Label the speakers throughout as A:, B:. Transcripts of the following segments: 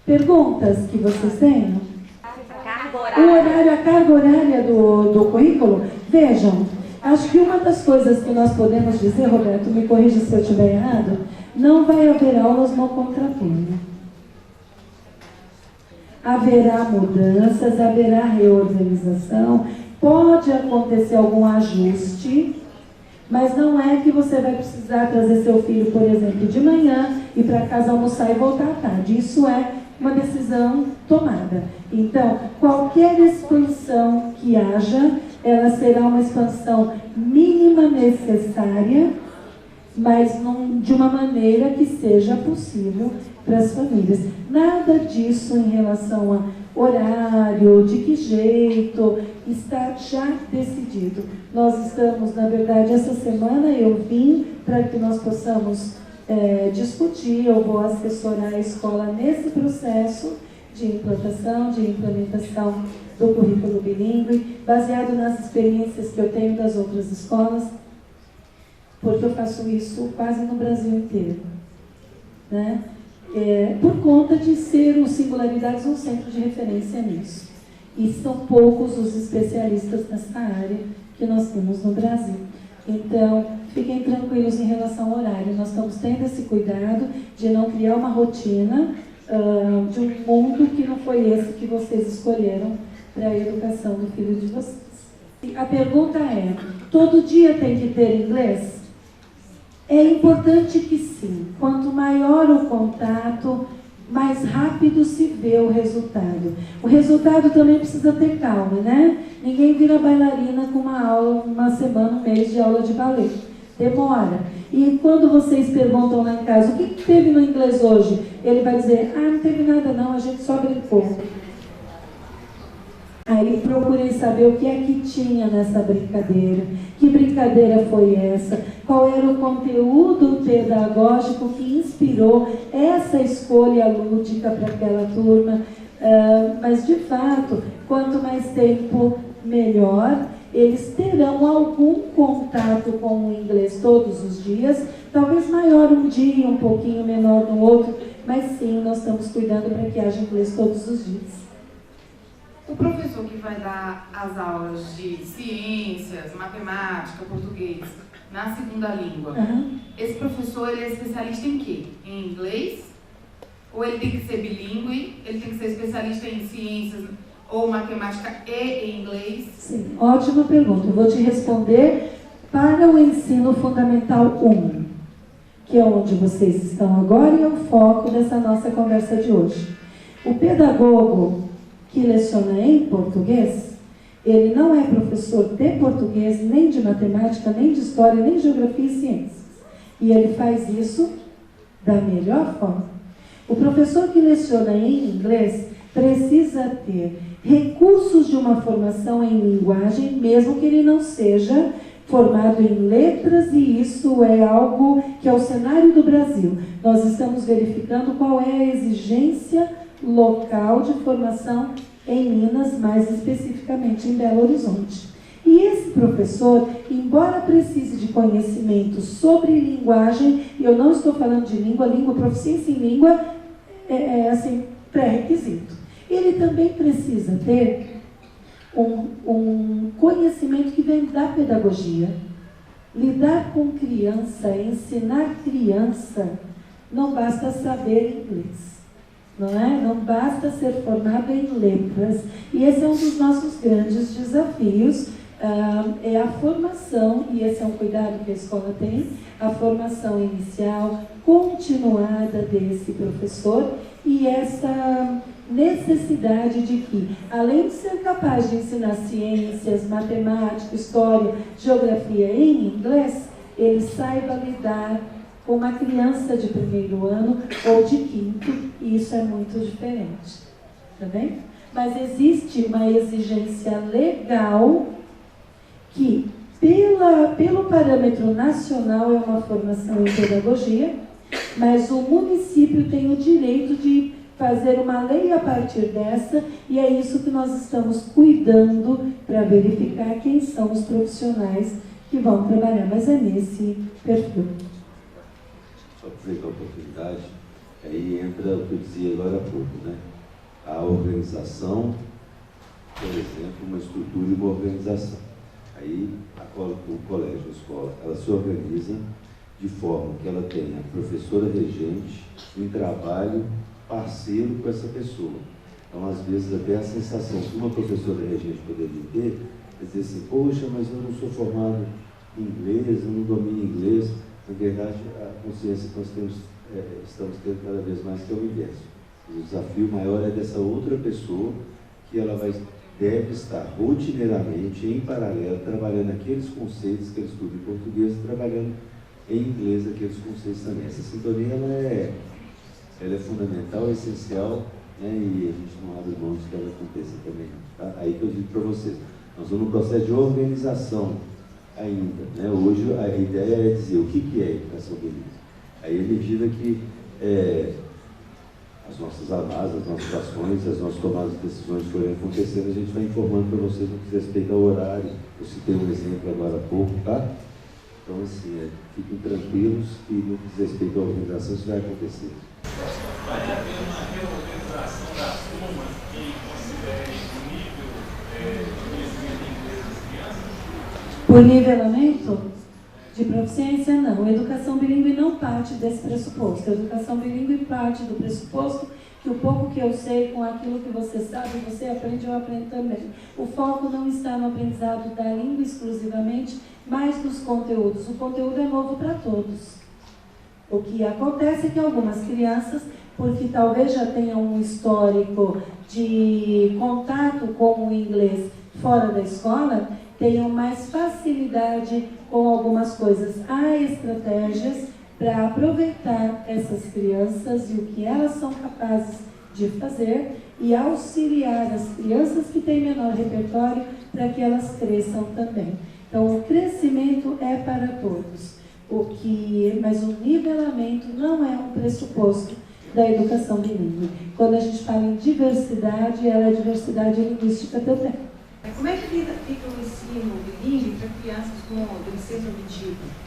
A: Perguntas que vocês tenham?
B: Carga
A: O
B: horária.
A: horário, a carga horária do currículo, vejam, acho que uma das coisas que nós podemos dizer, Roberto, me corrija se eu estiver errado, não vai haver aulas no contraturno. Haverá mudanças, haverá reorganização, pode acontecer algum ajuste, mas não é que você vai precisar trazer seu filho, por exemplo, de manhã, ir para casa almoçar e voltar à tarde. Isso é uma decisão tomada. Então, qualquer expansão que haja, ela será uma expansão mínima necessária, mas de uma maneira que seja possível para as famílias. Nada disso em relação a horário, de que jeito, está já decidido. Nós estamos, na verdade, essa semana eu vim para que nós possamos discutir, eu vou assessorar a escola nesse processo de implantação, de implementação do currículo bilíngue, baseado nas experiências que eu tenho das outras escolas, porque eu faço isso quase no Brasil inteiro, né? Por conta de ser o Singularidades um centro de referência nisso. E são poucos os especialistas nessa área que nós temos no Brasil. Então, fiquem tranquilos em relação ao horário. Nós estamos tendo esse cuidado de não criar uma rotina de um mundo que não foi esse que vocês escolheram para a educação do filho de vocês. A pergunta é, todo dia tem que ter inglês? É importante que sim. Quanto maior o contato, mais rápido se vê o resultado. O resultado também precisa ter calma, né? Ninguém vira bailarina com uma aula, uma semana, um mês de aula de balé. Demora. E quando vocês perguntam lá em casa, o que teve no inglês hoje? Ele vai dizer, não teve nada não, a gente só brincou. Aí procurei saber o que é que tinha nessa brincadeira, que brincadeira foi essa, qual era o conteúdo pedagógico que inspirou essa escolha lúdica para aquela turma. Mas, de fato, quanto mais tempo, melhor. Eles terão algum contato com o inglês todos os dias, talvez maior um dia, um pouquinho menor no outro, mas sim, nós estamos cuidando para que haja inglês todos os dias.
C: O professor que vai dar as aulas de ciências, matemática, português, na segunda língua, esse professor ele é especialista em quê? Em inglês? Ou ele tem que ser bilíngue? Ele tem que ser especialista em ciências ou matemática e em inglês?
A: Sim, ótima pergunta. Eu vou te responder para o ensino fundamental 1, que é onde vocês estão agora e é o foco dessa nossa conversa de hoje. O pedagogo que leciona em português, ele não é professor de português, nem de matemática, nem de história, nem de geografia e ciências. E ele faz isso da melhor forma. O professor que leciona em inglês precisa ter recursos de uma formação em linguagem, mesmo que ele não seja formado em letras, e isso é algo que é o cenário do Brasil. Nós estamos verificando qual é a exigência local de formação em Minas, mais especificamente em Belo Horizonte. E esse professor, embora precise de conhecimento sobre linguagem, e eu não estou falando de língua, proficiência em língua é assim, pré-requisito. Ele também precisa ter um conhecimento que vem da pedagogia. Lidar com criança, ensinar criança, não basta saber inglês. Não é? Não basta ser formado em letras. E esse é um dos nossos grandes desafios, é a formação, e esse é um cuidado que a escola tem, a formação inicial, continuada desse professor, e essa necessidade de que, além de ser capaz de ensinar ciências, matemática, história, geografia em inglês, ele saiba lidar com uma criança de primeiro ano ou de quinto, e isso é muito diferente, tá bem? Mas existe uma exigência legal que, pelo parâmetro nacional, é uma formação em pedagogia, mas o município tem o direito de fazer uma lei a partir dessa, e é isso que nós estamos cuidando para verificar quem são os profissionais que vão trabalhar, mas é nesse perfil.
D: Só aproveitar a oportunidade,
B: Aí entra o que eu dizia agora há pouco, né? A organização, por exemplo, uma estrutura e uma organização. Aí o colégio, a escola, ela se organiza de forma que ela tenha a professora regente em trabalho parceiro com essa pessoa. Então, às vezes, até a sensação que uma professora regente poderia ter, é dizer assim, poxa, mas eu não sou formado em inglês, eu não domino inglês. Na verdade, a consciência que nós estamos tendo cada vez mais que é o inverso. O desafio maior é dessa outra pessoa, que ela deve estar rotineiramente, em paralelo, trabalhando aqueles conceitos que ela estuda em português e trabalhando em inglês aqueles conceitos também. Essa sintonia ela é fundamental, é essencial, né? E a gente não abre mão de que ela aconteça também. Tá? Aí que eu digo para vocês, nós estamos no processo de organização ainda. Né? Hoje a ideia é dizer o que é educação bilíngue. Aí, à medida que as nossas análises, as nossas ações, as nossas tomadas de decisões forem acontecendo, a gente vai informando para vocês no que diz respeito ao horário. Eu citei um exemplo agora há pouco, tá? Então, assim, fiquem tranquilos que no que diz respeito à organização isso vai acontecer.
D: Vai haver uma reorganização das turmas que considerem o nível de conhecimento em inglês das crianças?
A: Por nivelamento de proficiência, não. A educação bilíngue não parte desse pressuposto. A educação bilíngue parte do pressuposto que o pouco que eu sei com aquilo que você sabe, você aprende, eu aprendo também. O foco não está no aprendizado da língua exclusivamente, mas dos conteúdos. O conteúdo é novo para todos. O que acontece é que algumas crianças, porque talvez já tenham um histórico de contato com o inglês fora da escola, tenham mais facilidade com algumas coisas. Há estratégias para aproveitar essas crianças e o que elas são capazes de fazer e auxiliar as crianças que têm menor repertório para que elas cresçam também. Então, o crescimento é para todos, mas o nivelamento não é um pressuposto da educação bilíngue. Quando a gente fala em diversidade, ela é diversidade linguística também.
E: Como é que fica o ensino bilíngue para crianças com deficiência auditiva?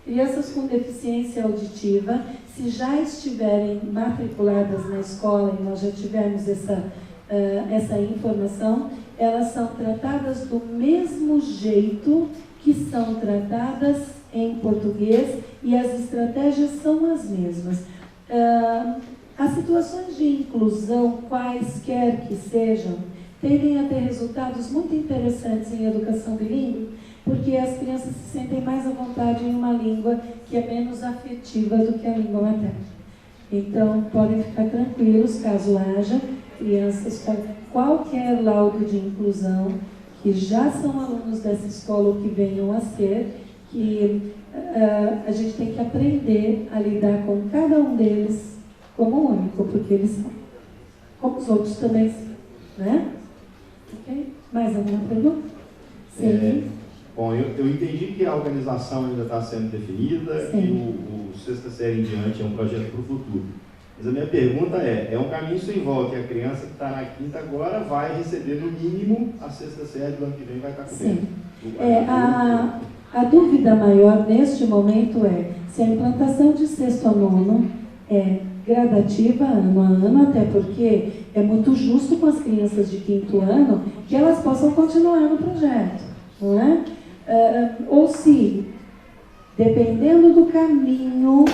A: Crianças com deficiência auditiva, se já estiverem matriculadas na escola, e nós já tivemos essa informação, elas são tratadas do mesmo jeito que são tratadas em português e as estratégias são as mesmas. As situações de inclusão, quaisquer que sejam, tendem a ter resultados muito interessantes em educação bilíngue, porque as crianças se sentem mais à vontade em uma língua que é menos afetiva do que a língua materna. Então, podem ficar tranquilos, caso haja crianças com qualquer laudo de inclusão, que já são alunos dessa escola ou que venham a ser, que a gente tem que aprender a lidar com cada um deles como único, porque eles são, como os outros também são, né? Ok? Mais alguma pergunta? Sim.
F: Bom, eu entendi que a organização ainda está sendo definida,
A: Sim.
F: que o sexta série em diante é um projeto para o futuro. Mas a minha pergunta é um caminho sem volta, que a criança que está na quinta agora vai receber no mínimo a sexta série do ano que vem vai estar coberta.
A: Sim. A dúvida maior neste momento é se a implantação de sexto a nono é gradativa, ano a ano, até porque é muito justo com as crianças de quinto ano que elas possam continuar no projeto, não é? Ou se, dependendo do caminho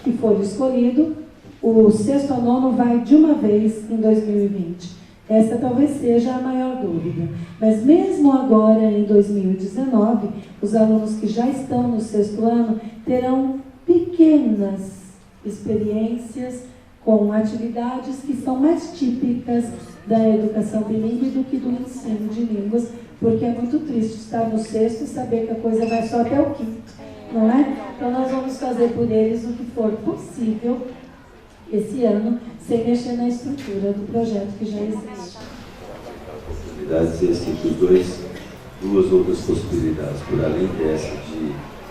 A: que for escolhido, o sexto a nono vai de uma vez em 2020. Essa talvez seja a maior dúvida. Mas mesmo agora, em 2019, os alunos que já estão no sexto ano terão pequenas experiências com atividades que são mais típicas da educação bilíngue do que do ensino de línguas, porque é muito triste estar no sexto e saber que a coisa vai só até o quinto, não é? Então nós vamos fazer por eles o que for possível esse ano, sem mexer na estrutura do projeto que já existe.
B: Possibilidades existem duas outras possibilidades, por além dessa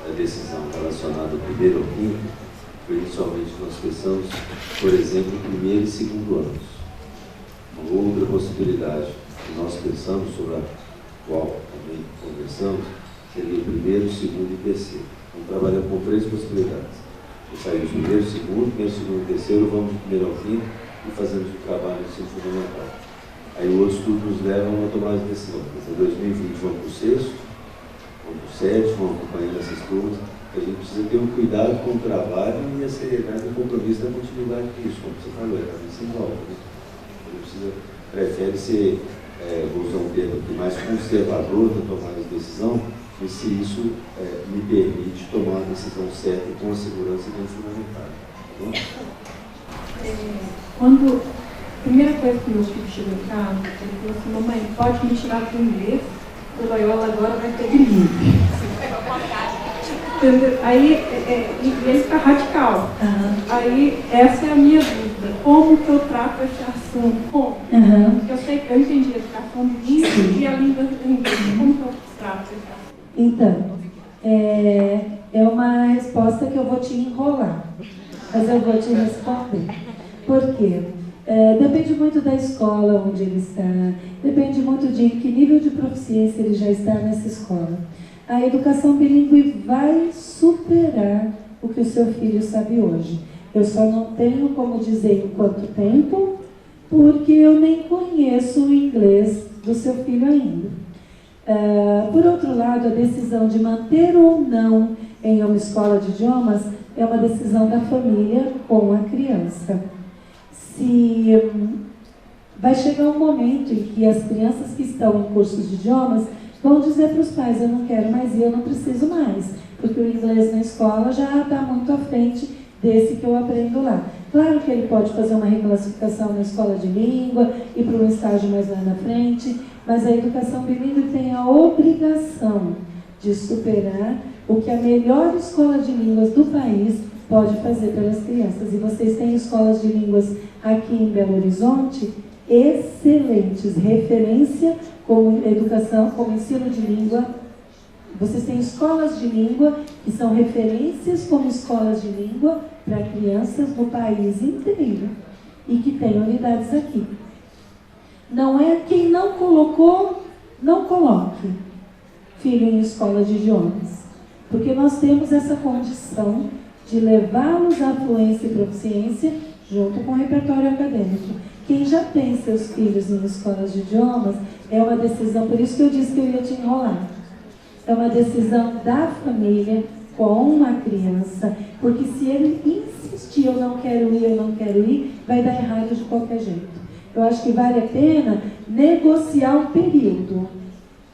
B: da decisão relacionada ao primeiro ao quinto, principalmente nós pensamos, por exemplo, primeiro e segundo anos. Uma outra possibilidade que nós pensamos, sobre a qual também conversamos, seria o primeiro, segundo e terceiro. Então trabalhamos com três possibilidades. saímos primeiro, segundo, terceiro, vamos do primeiro ao quinto e fazemos o trabalho de ensino fundamental. Aí o outro estudo nos leva a uma tomada de decisão. Em 2020 vamos para o sexto, vamos para o sétimo, vamos acompanhando essas turmas. A gente precisa ter um cuidado com o trabalho e a seriedade e o compromisso da continuidade disso, como você falou, a cabeça envolve. Né? A gente prefere ser, vou usar um termo aqui, mais conservador na tomada de decisão, e se isso me permite tomar a decisão certa com a segurança que é fundamental. Tá
E: bom? A primeira coisa que meu filho chegou em casa, ele falou assim: mamãe, pode me tirar para o inglês, o Loyola agora vai ter bilíngue. Aí ele fica radical. Aí essa é a minha dúvida: como que eu trato esse assunto? Como? Porque eu entendi a educação bilíngue e a língua inglesa. Como que eu trato esse assunto?
A: Então, é uma resposta que eu vou te enrolar, mas eu vou te responder. Por quê? Depende muito da escola onde ele está, depende muito de que nível de proficiência ele já está nessa escola. A educação bilíngue vai superar o que o seu filho sabe hoje. Eu só não tenho como dizer em quanto tempo, porque eu nem conheço o inglês do seu filho ainda. Por outro lado, a decisão de manter ou não em uma escola de idiomas é uma decisão da família com a criança. Vai chegar um momento em que as crianças que estão em cursos de idiomas vão dizer para os pais: eu não quero mais ir, eu não preciso mais, porque o inglês na escola já está muito à frente desse que eu aprendo lá. Claro que ele pode fazer uma reclassificação na escola de língua e para um estágio mais lá na frente, mas a educação bilíngue tem a obrigação de superar o que a melhor escola de línguas do país pode fazer pelas crianças. E vocês têm escolas de línguas aqui em Belo Horizonte excelentes, referência como educação, como ensino de língua. Vocês têm escolas de língua que são referências como escolas de língua para crianças do país inteiro e que tem unidades aqui. Não é quem não colocou, não coloque filho em escola de idiomas, porque nós temos essa condição de levá-los à fluência e proficiência junto com o repertório acadêmico. Quem já tem seus filhos em escolas de idiomas é uma decisão, por isso que eu disse que eu ia te enrolar. É uma decisão da família com a criança, porque se ele insistir, eu não quero ir, vai dar errado de qualquer jeito. Eu acho que vale a pena negociar um período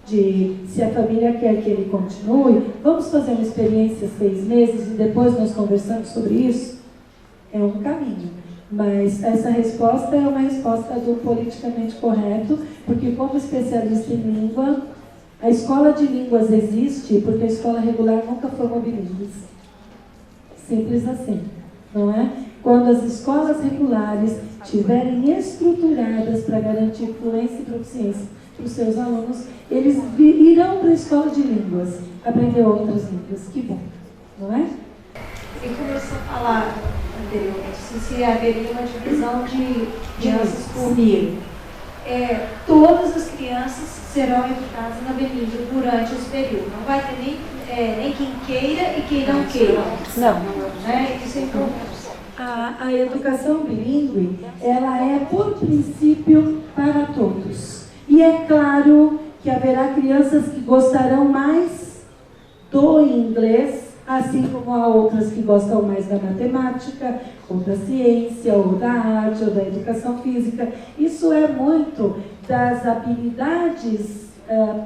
A: de, se a família quer que ele continue, vamos fazer uma experiência 6 meses e depois nós conversamos sobre isso? É um caminho. Mas essa resposta é uma resposta do politicamente correto, porque como especialista em língua, a escola de línguas existe porque a escola regular nunca formou bilíngues. Simples assim, não é? Quando as escolas regulares estiverem estruturadas para garantir fluência e proficiência para os seus alunos, eles irão para a escola de línguas, aprender outras línguas. Que bom, não é?
E: Você começou a falar anteriormente se haveria uma divisão de crianças por nível. Todas as crianças serão educadas na bilíngue durante esse período. Não vai ter nem quem queira e quem não queira.
A: Não.
E: Né? Isso é importante.
A: A educação bilíngue, ela é, por princípio, para todos. E é claro que haverá crianças que gostarão mais do inglês, assim como há outras que gostam mais da matemática, ou da ciência, ou da arte, ou da educação física. Isso é muito das habilidades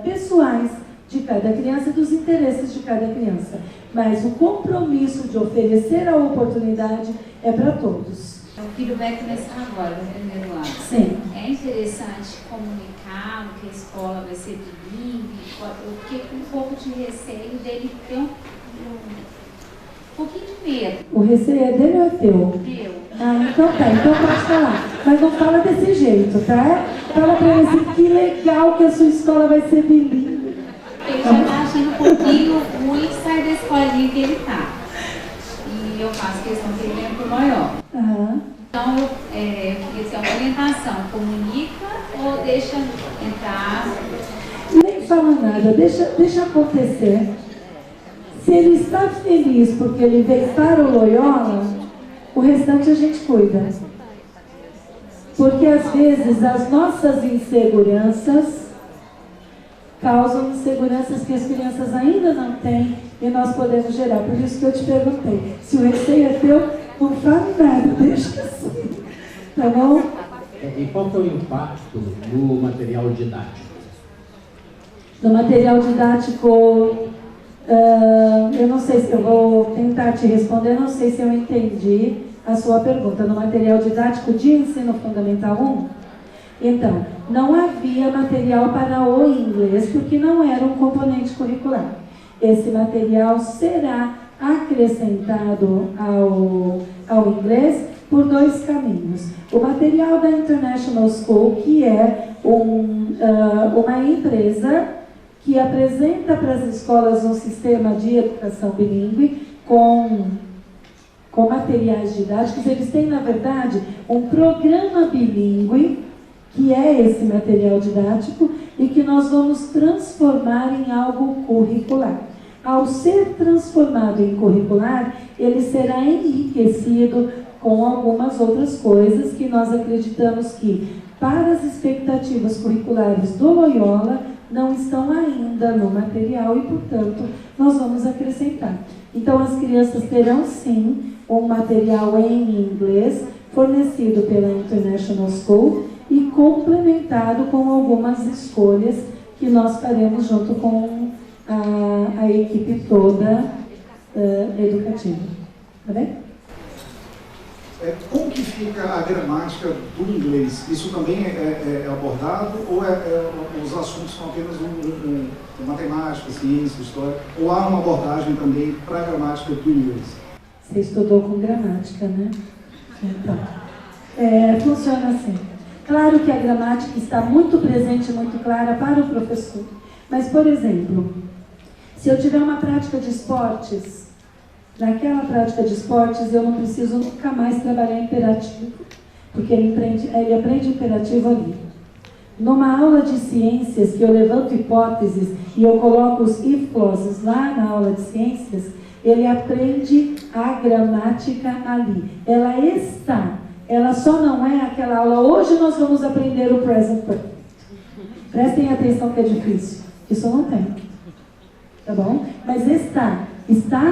A: pessoais de cada criança e dos interesses de cada criança. Mas o compromisso de oferecer a oportunidade é para todos.
G: O filho vai começar agora, no primeiro ano.
A: Sim.
G: É interessante comunicar que a escola vai ser bilíngue, porque com um pouco de receio dele ter um pouquinho de medo.
A: O receio é dele ou é teu?
G: Meu.
A: Então tá, então pode falar. Mas não fala desse jeito, tá? Fala pra ele assim, que legal que a sua escola vai ser bilíngue.
G: Ele já está achando um pouquinho ruim sair da escolinha que ele está. E eu faço questão que ele venha para o maior. Então, eu queria ter uma orientação. Comunica ou deixa entrar?
A: Nem fala nada, deixa acontecer. Se ele está feliz porque ele veio para o Loyola, o restante a gente cuida. Porque às vezes as nossas inseguranças causam inseguranças que as crianças ainda não têm e nós podemos gerar. Por isso que eu te perguntei. Se o receio é teu, não fale nada, deixa assim. Tá bom?
H: E qual que é o impacto no material didático?
A: No material didático, eu não sei se eu vou tentar te responder, não sei se eu entendi a sua pergunta. No material didático de ensino fundamental 1, então, não havia material para o inglês, porque não era um componente curricular. Esse material será acrescentado ao inglês por 2 caminhos. O material da International School, que é uma empresa que apresenta para as escolas um sistema de educação bilíngue com materiais didáticos. Eles têm, na verdade, um programa bilíngue, que é esse material didático, e que nós vamos transformar em algo curricular. Ao ser transformado em curricular, ele será enriquecido com algumas outras coisas que nós acreditamos que, para as expectativas curriculares do Loyola, não estão ainda no material e, portanto, nós vamos acrescentar. Então, as crianças terão, sim, um material em inglês fornecido pela International School e complementado com algumas escolhas que nós faremos junto com a equipe toda educativa. Tá bem?
I: Como que fica a gramática do inglês? Isso também é abordado ou os assuntos são apenas matemática, ciência, história? Ou há uma abordagem também para a gramática do inglês?
A: Você estudou com gramática, né? Então, funciona assim. Claro que a gramática está muito presente, muito clara para o professor. Mas, por exemplo, se eu tiver uma prática de esportes, naquela prática de esportes eu não preciso nunca mais trabalhar imperativo, porque ele aprende imperativo ali. Numa aula de ciências, que eu levanto hipóteses e eu coloco os if clauses lá na aula de ciências, ele aprende a gramática ali. Ela está. Ela só não é aquela aula, hoje nós vamos aprender o present perfect. Prestem atenção que é difícil. Isso não tem. Tá bom? Mas está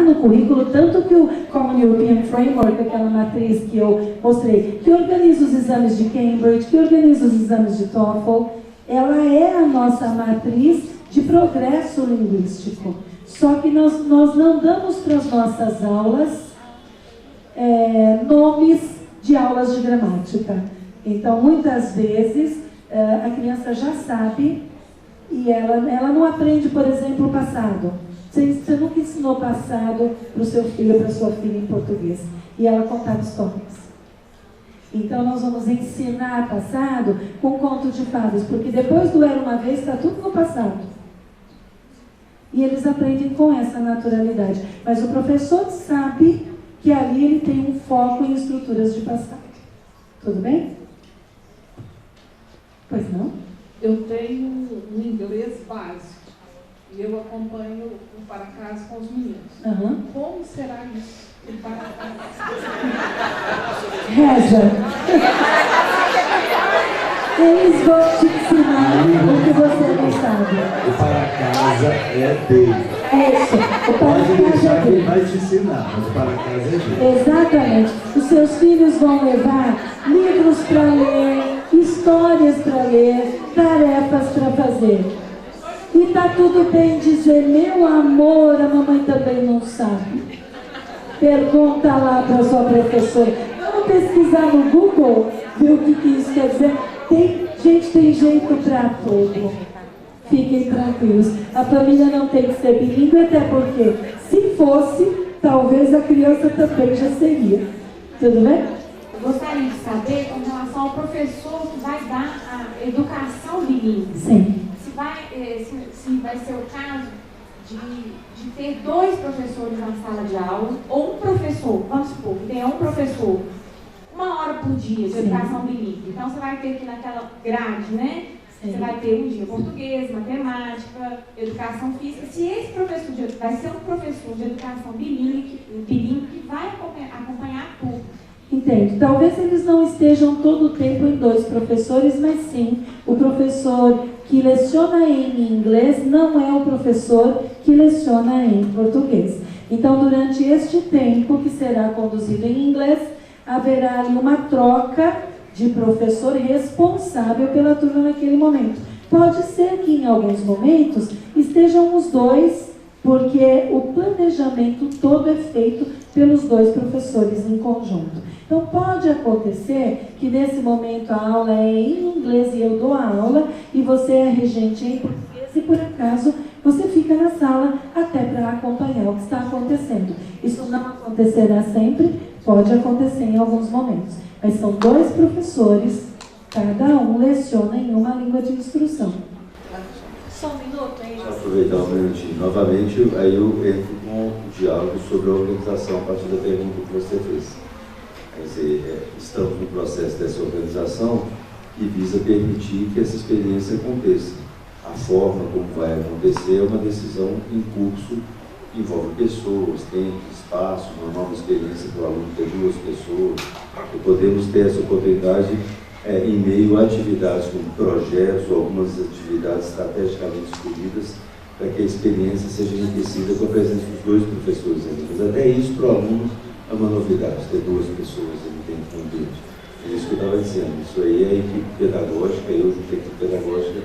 A: no currículo, tanto que o Common European Framework, aquela matriz que eu mostrei, que organiza os exames de Cambridge, que organiza os exames de TOEFL, ela é a nossa matriz de progresso linguístico. Só que nós não damos para as nossas aulas nomes de aulas de gramática. Então, muitas vezes, a criança já sabe e ela não aprende, por exemplo, o passado. Você nunca ensinou passado para o seu filho ou para a sua filha em português. E ela contava histórias. Então, nós vamos ensinar passado com conto de fadas, porque depois do Era Uma Vez está tudo no passado. E eles aprendem com essa naturalidade. Mas o professor sabe que ali ele tem um foco em estruturas de passado. Tudo bem? Pois não?
J: Eu tenho um inglês básico e eu acompanho o para casa com os meninos.
A: Uhum.
J: Como será isso? O para casa?
A: Reza. Eles vão te ensinar o que você não sabe.
B: O para casa é dele.
A: Isso. O para
B: Pode
A: casa
B: deixar
A: é
B: que ele
A: dele.
B: vai te ensinar, mas o para casa é dele.
A: Exatamente. Os seus filhos vão levar livros para ler, histórias para ler, tarefas para fazer. E tá tudo bem dizer, meu amor, a mamãe também não sabe. Pergunta lá para a sua professora. Vamos pesquisar no Google, ver o que isso quer dizer. Tem jeito para tudo. Fiquem tranquilos. A família não tem que ser bilíngue, até porque, se fosse, talvez a criança também já seria. Tudo bem?
E: Eu gostaria de saber com relação ao professor que vai dar a educação bilíngue.
A: Sim.
E: Se vai ser o caso de ter 2 professores na sala de aula, ou um professor, vamos supor, que tenha um professor, 1 hora por dia de educação bilíngue. Então você vai ter que naquela grade, né?
K: Você vai ter um dia português, matemática, educação física. Se esse professor vai ser um professor de educação bilíngue que vai acompanhar tudo.
A: Entendo. Talvez eles não estejam todo o tempo em 2 professores, mas sim, o professor que leciona em inglês não é o professor que leciona em português. Então, durante este tempo que será conduzido em inglês, haverá ali uma troca de professor responsável pela turma naquele momento. Pode ser que em alguns momentos estejam os 2, porque o planejamento todo é feito pelos 2 professores em conjunto. Então pode acontecer que nesse momento a aula é em inglês e eu dou a aula e você é regente em português e por acaso você fica na sala até para acompanhar o que está acontecendo. Isso não acontecerá sempre, pode acontecer em alguns momentos. Mas são 2 professores, cada um leciona em uma língua de instrução.
E: Só um minuto aí.
B: Vou aproveitar um minutinho. Novamente, aí eu entro com o diálogo sobre a organização a partir da pergunta que você fez. Quer dizer, estamos no processo dessa organização que visa permitir que essa experiência aconteça. A forma como vai acontecer é uma decisão em curso, envolve pessoas, tempo, espaço, uma nova experiência para o aluno ter 2 pessoas, e podemos ter essa oportunidade em meio a atividades como projetos ou algumas atividades estrategicamente escolhidas para que a experiência seja enriquecida com a presença dos 2 professores ali. Mas até isso para o aluno é uma novidade, ter 2 pessoas ali dentro do ambiente. É isso que eu estava dizendo, isso aí é a equipe pedagógica, eu junto com a equipe pedagógica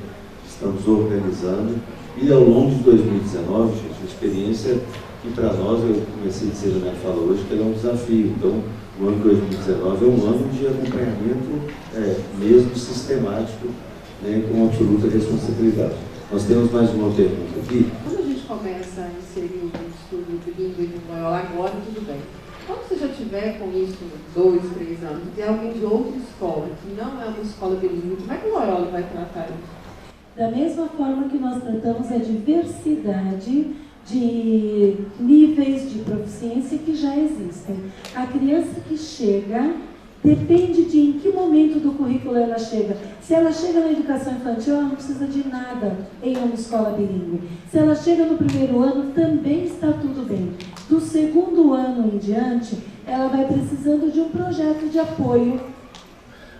B: estamos organizando e ao longo de 2019, gente, uma experiência que para nós, eu comecei a dizer na minha fala hoje, que é um desafio. Então, o ano de 2019 é um ano de acompanhamento mesmo sistemático, né, com absoluta responsabilidade. Nós temos mais uma pergunta aqui.
J: Quando a gente começa a inserir o estudo de língua e de espanhol agora, tudo bem. Quando você já tiver com isso 2, 3 anos, e tem alguém de outra escola, que não é uma escola bilíngue, como é que o Loyola vai tratar isso?
A: Da mesma forma que nós tratamos a diversidade de níveis de proficiência que já existem. A criança que chega, depende de em que momento do currículo ela chega. Se ela chega na educação infantil, ela não precisa de nada em uma escola bilíngue. Se ela chega no 1º ano, também está tudo bem. Do 2º ano em diante, ela vai precisando de um projeto de apoio.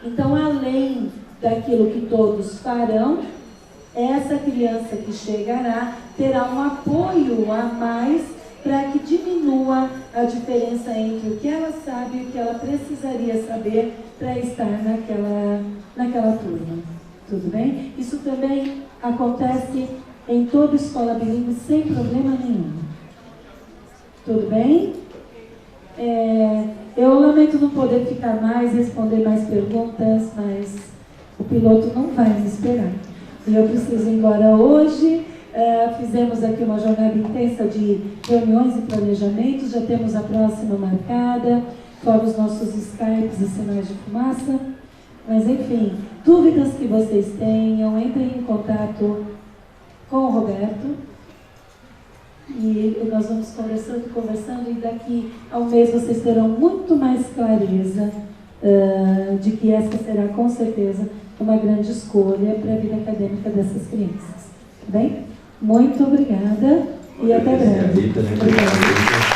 A: Então, além daquilo que todos farão, essa criança que chegará terá um apoio a mais para que diminua a diferença entre o que ela sabe e o que ela precisaria saber para estar naquela turma. Tudo bem? Isso também acontece em toda escola bilíngue sem problema nenhum. Tudo bem? Eu lamento não poder ficar mais, responder mais perguntas, mas o piloto não vai me esperar. E eu preciso ir embora hoje. Fizemos aqui uma jornada intensa de reuniões e planejamentos, já temos a próxima marcada, fora os nossos Skypes e sinais de fumaça. Mas, enfim, dúvidas que vocês tenham, entrem em contato com o Roberto. E nós vamos conversando, e daqui a um mês vocês terão muito mais clareza de que essa será, com certeza, uma grande escolha para a vida acadêmica dessas crianças. Tá bem? Muito obrigada e até breve. Obrigada.